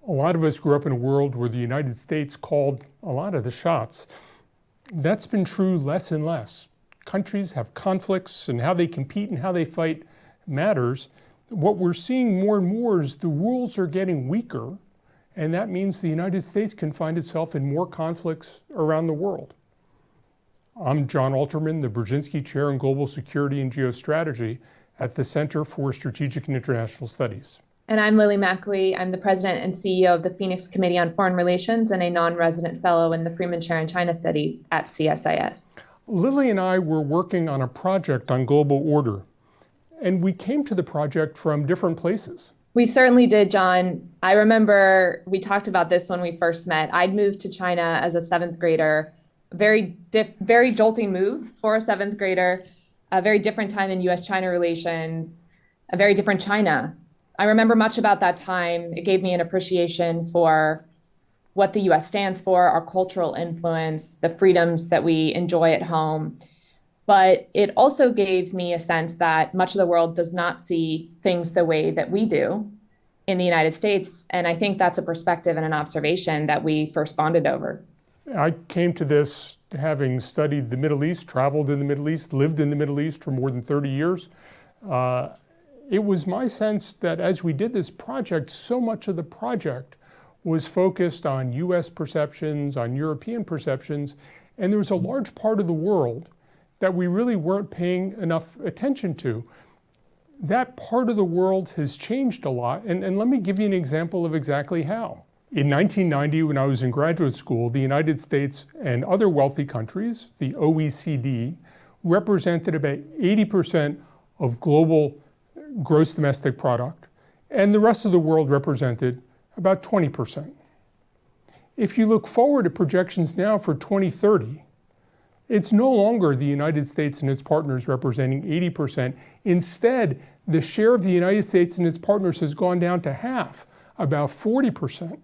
A lot of us grew up in a world where the United States called a lot of the shots. That's been true less and less. Countries have conflicts, and how they compete and how they fight matters. What we're seeing more and more is the rules are getting weaker, and that means the United States can find itself in more conflicts around the world. I'm Jon Alterman, the Brzezinski Chair in Global Security and Geostrategy at the Center for Strategic and International Studies. And I'm Lily McElwee. I'm the President and CEO of the Phoenix Committee on Foreign Relations and a non-resident fellow in the Freeman Chair in China Studies at CSIS. Lily and I were working on a project on global order, and we came to the project from different places. We certainly did, John. I remember we talked about this when we first met. I'd moved to China as a seventh grader, very jolting move for a seventh grader, a very different time in US-China relations, a very different China. I remember much about that time. It gave me an appreciation for what the US stands for, our cultural influence, the freedoms that we enjoy at home. But it also gave me a sense that much of the world does not see things the way that we do in the United States. And I think that's a perspective and an observation that we first bonded over. I came to this having studied the Middle East, traveled in the Middle East, lived in the Middle East for more than 30 years. It was my sense that as we did this project, so much of the project was focused on US perceptions, on European perceptions, and there was a large part of the world that we really weren't paying enough attention to. That part of the world has changed a lot, and let me give you an example of exactly how. In 1990, when I was in graduate school, the United States and other wealthy countries, the OECD, represented about 80% of global gross domestic product, and the rest of the world represented about 20%. If you look forward at projections now for 2030, it's no longer the United States and its partners representing 80%. Instead, the share of the United States and its partners has gone down to half, about 40%,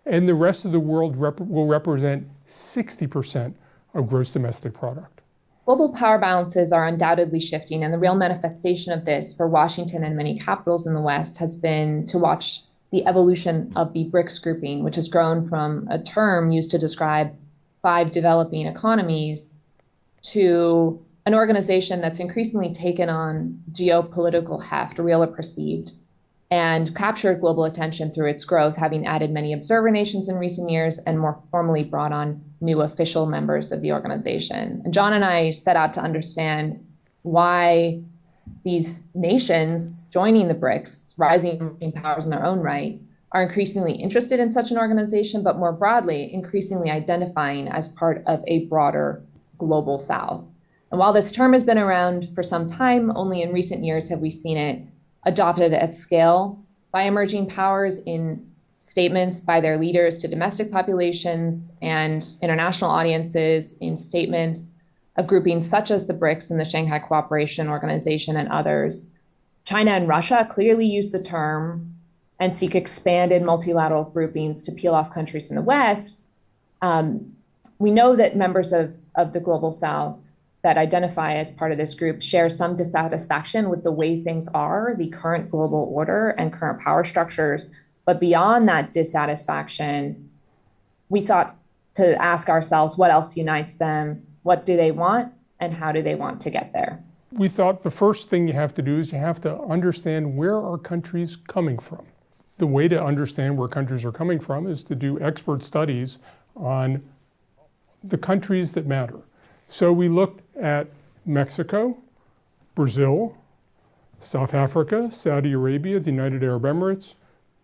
and the rest of the world will represent 60% of gross domestic product. Global power balances are undoubtedly shifting, and the real manifestation of this for Washington and many capitals in the West has been to watch the evolution of the BRICS grouping, which has grown from a term used to describe 5 developing economies to an organization that's increasingly taken on geopolitical heft, real or perceived, and captured global attention through its growth, having added many observer nations in recent years and more formally brought on new official members of the organization. And John and I set out to understand why these nations joining the BRICS, rising powers in their own right, are increasingly interested in such an organization, but more broadly, increasingly identifying as part of a broader global South. And while this term has been around for some time, only in recent years have we seen it adopted at scale by emerging powers in statements by their leaders to domestic populations and international audiences, in statements of groupings such as the BRICS and the Shanghai Cooperation Organization and others. China and Russia clearly use the term and seek expanded multilateral groupings to peel off countries in the West. We know that members of the Global South that identify as part of this group share some dissatisfaction with the way things are, the current global order and current power structures. But beyond that dissatisfaction, we sought to ask ourselves what else unites them, what do they want, and how do they want to get there? We thought the first thing you have to do is you have to understand where are countries coming from. The way to understand where countries are coming from is to do expert studies on the countries that matter. So we looked at Mexico, Brazil, South Africa, Saudi Arabia, the United Arab Emirates,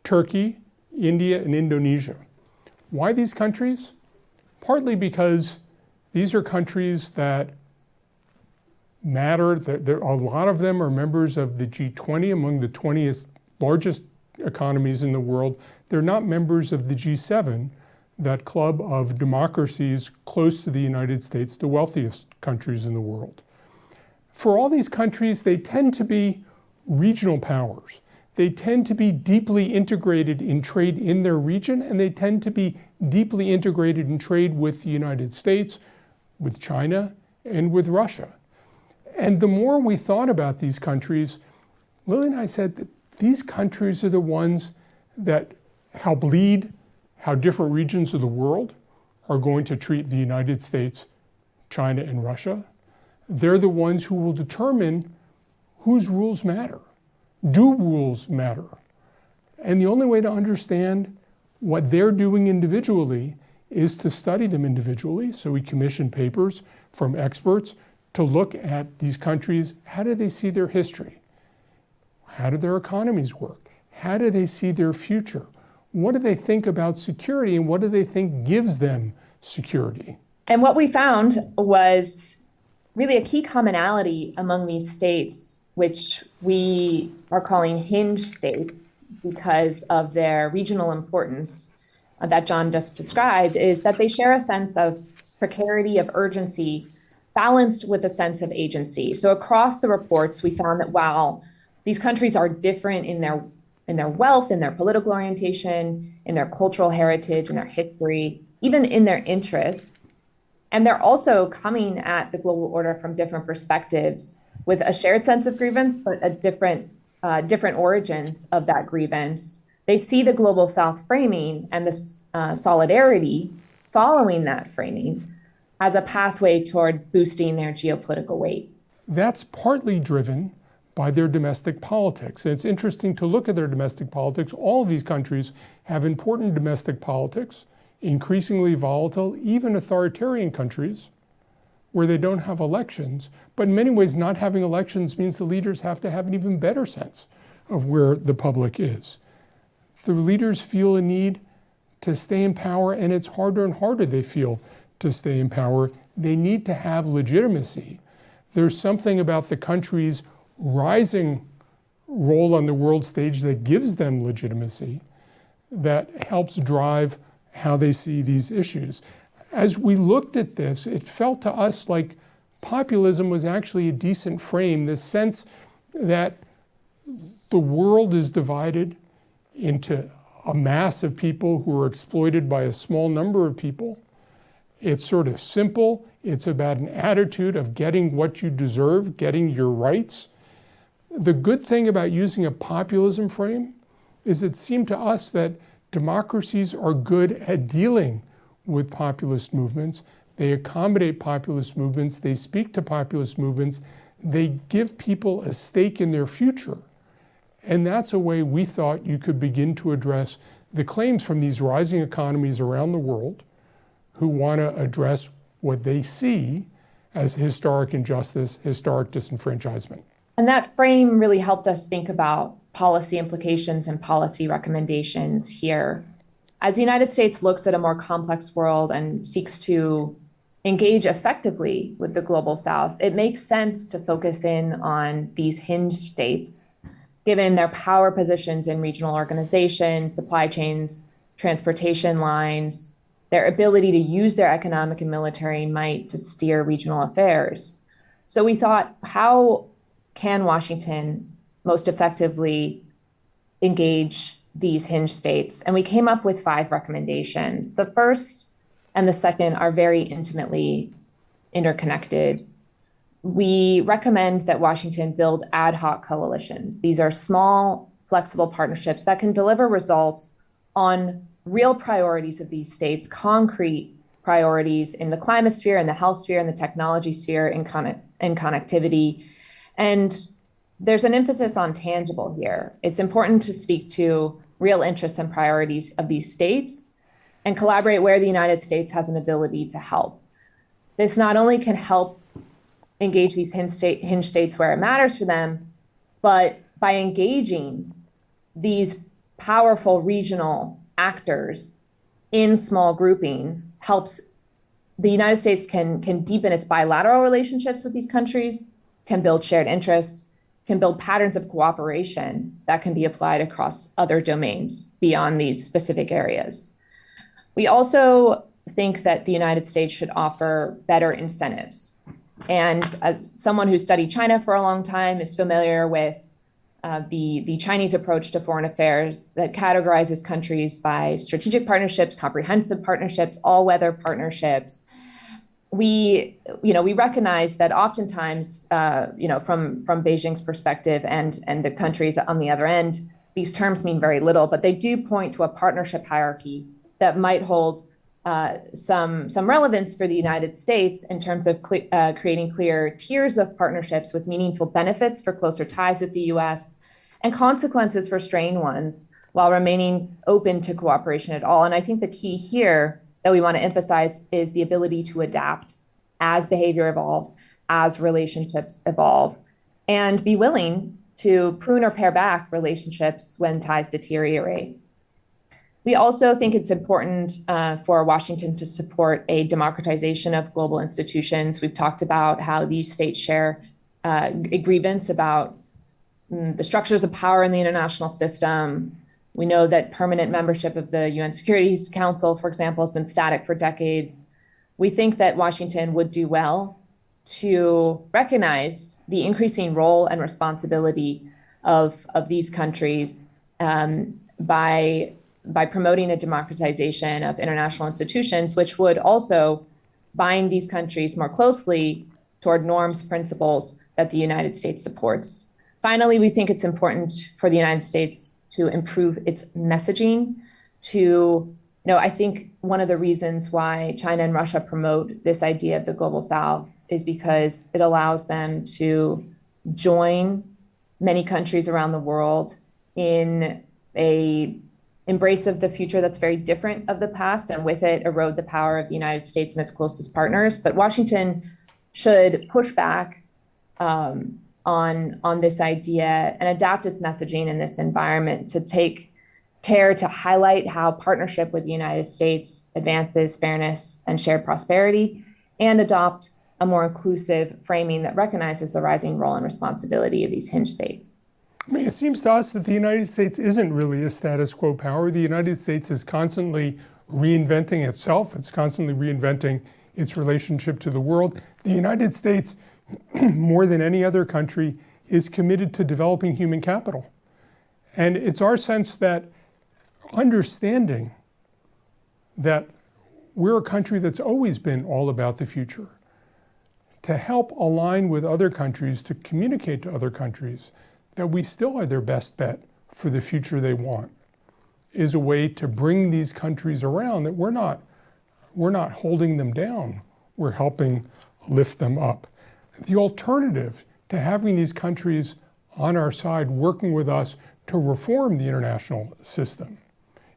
Turkey, India, and Indonesia. Why these countries? Partly because these are countries that matter. A lot of them are members of the G20, among the 20 largest economies in the world. They're not members of the G7, that club of democracies close to the United States, the wealthiest countries in the world. For all these countries, they tend to be regional powers. They tend to be deeply integrated in trade in their region, and they tend to be deeply integrated in trade with the United States, with China, and with Russia. And the more we thought about these countries, Lily and I said that these countries are the ones that help lead how different regions of the world are going to treat the United States, China, and Russia. They're the ones who will determine whose rules matter. Do rules matter? And the only way to understand what they're doing individually is to study them individually. So we commission papers from experts to look at these countries. How do they see their history? How do their economies work? How do they see their future? What do they think about security, and what do they think gives them security? And what we found was really a key commonality among these states, which we are calling hinge states because of their regional importance that Jon just described, is that they share a sense of precarity, of urgency, balanced with a sense of agency. So across the reports, we found that while these countries are different in their wealth, in their political orientation, in their cultural heritage, in their history, even in their interests, and they're also coming at the global order from different perspectives with a shared sense of grievance, but a different origins of that grievance. They see the global South framing and the solidarity following that framing as a pathway toward boosting their geopolitical weight. That's partly driven by their domestic politics. And it's interesting to look at their domestic politics. All of these countries have important domestic politics, increasingly volatile, even authoritarian countries where they don't have elections. But in many ways, not having elections means the leaders have to have an even better sense of where the public is. The leaders feel a need to stay in power, and it's harder and harder they feel to stay in power. They need to have legitimacy. There's something about the country's rising role on the world stage that gives them legitimacy, that helps drive how they see these issues. As we looked at this, it felt to us like populism was actually a decent frame, this sense that the world is divided into a mass of people who are exploited by a small number of people. It's sort of simple. It's about an attitude of getting what you deserve, getting your rights. The good thing about using a populism frame is it seemed to us that democracies are good at dealing with populist movements. They accommodate populist movements. They speak to populist movements. They give people a stake in their future. And that's a way we thought you could begin to address the claims from these rising economies around the world who want to address what they see as historic injustice, historic disenfranchisement. And that frame really helped us think about policy implications and policy recommendations here. As the United States looks at a more complex world and seeks to engage effectively with the global South, it makes sense to focus in on these hinge states, given their power positions in regional organizations, supply chains, transportation lines, their ability to use their economic and military might to steer regional affairs. So we thought, how can Washington most effectively engage these hinge states? And we came up with 5 recommendations. The first and the second are very intimately interconnected. We recommend that Washington build ad hoc coalitions. These are small, flexible partnerships that can deliver results on real priorities of these states, concrete priorities in the climate sphere, in the health sphere, in the technology sphere, in connectivity. And there's an emphasis on tangible here. It's important to speak to real interests and priorities of these states and collaborate where the United States has an ability to help. This not only can help engage these hinge states where it matters for them, but by engaging these powerful regional actors in small groupings helps the United States can deepen its bilateral relationships with these countries, can build shared interests, can build patterns of cooperation that can be applied across other domains beyond these specific areas. We also think that the United States should offer better incentives. And as someone who studied China for a long time is familiar with the Chinese approach to foreign affairs that categorizes countries by strategic partnerships, comprehensive partnerships, all-weather partnerships. We recognize that oftentimes, from Beijing's perspective and the countries on the other end, these terms mean very little, but they do point to a partnership hierarchy that might hold some relevance for the United States in terms of creating clear tiers of partnerships with meaningful benefits for closer ties with the US and consequences for strained ones, while remaining open to cooperation at all. And I think the key here that we want to emphasize is the ability to adapt as behavior evolves, as relationships evolve, and be willing to prune or pare back relationships when ties deteriorate. We also think it's important for Washington to support a democratization of global institutions. We've talked about how these states share a grievance about the structures of power in the international system. We know that permanent membership of the UN Security Council, for example, has been static for decades. We think that Washington would do well to recognize the increasing role and responsibility of these countries by promoting a democratization of international institutions, which would also bind these countries more closely toward norms, principles that the United States supports. Finally, we think it's important for the United States to improve its messaging I think one of the reasons why China and Russia promote this idea of the global South is because it allows them to join many countries around the world in a embrace of the future that's very different of the past, and with it erode the power of the United States and its closest partners. But Washington should push back on this idea and adapt its messaging in this environment to take care to highlight how partnership with the United States advances fairness and shared prosperity, and adopt a more inclusive framing that recognizes the rising role and responsibility of these hinge states. I mean, it seems to us that the United States isn't really a status quo power. The United States is constantly reinventing itself. It's constantly reinventing its relationship to the world. The United States, more than any other country, is committed to developing human capital. And it's our sense that understanding that we're a country that's always been all about the future, to help align with other countries, to communicate to other countries that we still are their best bet for the future they want, is a way to bring these countries around, that we're not holding them down, we're helping lift them up. The alternative to having these countries on our side working with us to reform the international system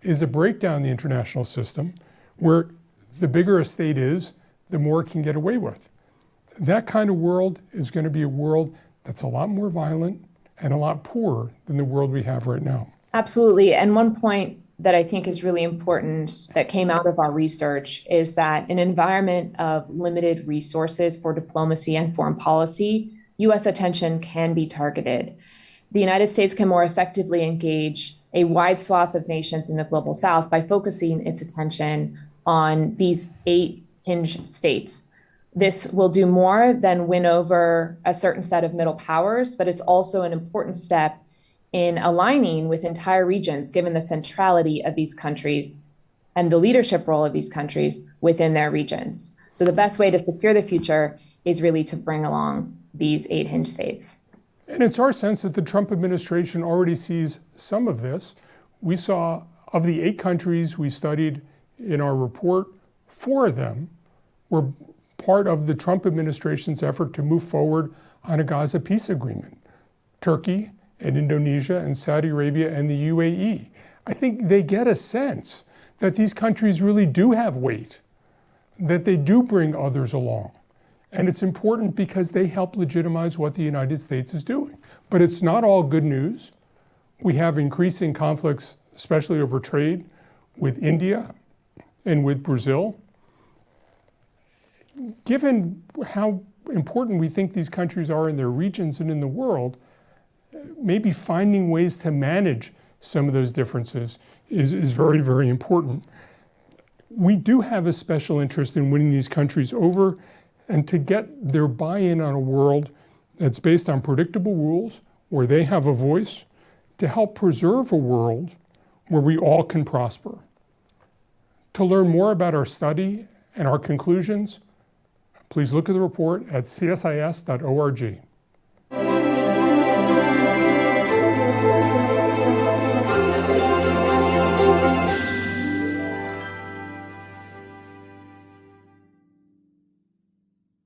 is a breakdown in the international system where the bigger a state is, the more it can get away with. That kind of world is going to be a world that's a lot more violent and a lot poorer than the world we have right now. Absolutely. And one point that I think is really important that came out of our research is that in an environment of limited resources for diplomacy and foreign policy, US attention can be targeted. The United States can more effectively engage a wide swath of nations in the global South by focusing its attention on these 8 hinge states. This will do more than win over a certain set of middle powers, but it's also an important step in aligning with entire regions, given the centrality of these countries and the leadership role of these countries within their regions. So the best way to secure the future is really to bring along these 8 hinge states. And it's our sense that the Trump administration already sees some of this. We saw, of the 8 countries we studied in our report, 4 of them were part of the Trump administration's effort to move forward on a Gaza peace agreement. Turkey and Indonesia and Saudi Arabia and the UAE. I think they get a sense that these countries really do have weight, that they do bring others along. And it's important because they help legitimize what the United States is doing. But it's not all good news. We have increasing conflicts, especially over trade, with India and with Brazil. Given how important we think these countries are in their regions and in the world, maybe finding ways to manage some of those differences is very, very important. We do have a special interest in winning these countries over and to get their buy-in on a world that's based on predictable rules, where they have a voice, to help preserve a world where we all can prosper. To learn more about our study and our conclusions, please look at the report at csis.org.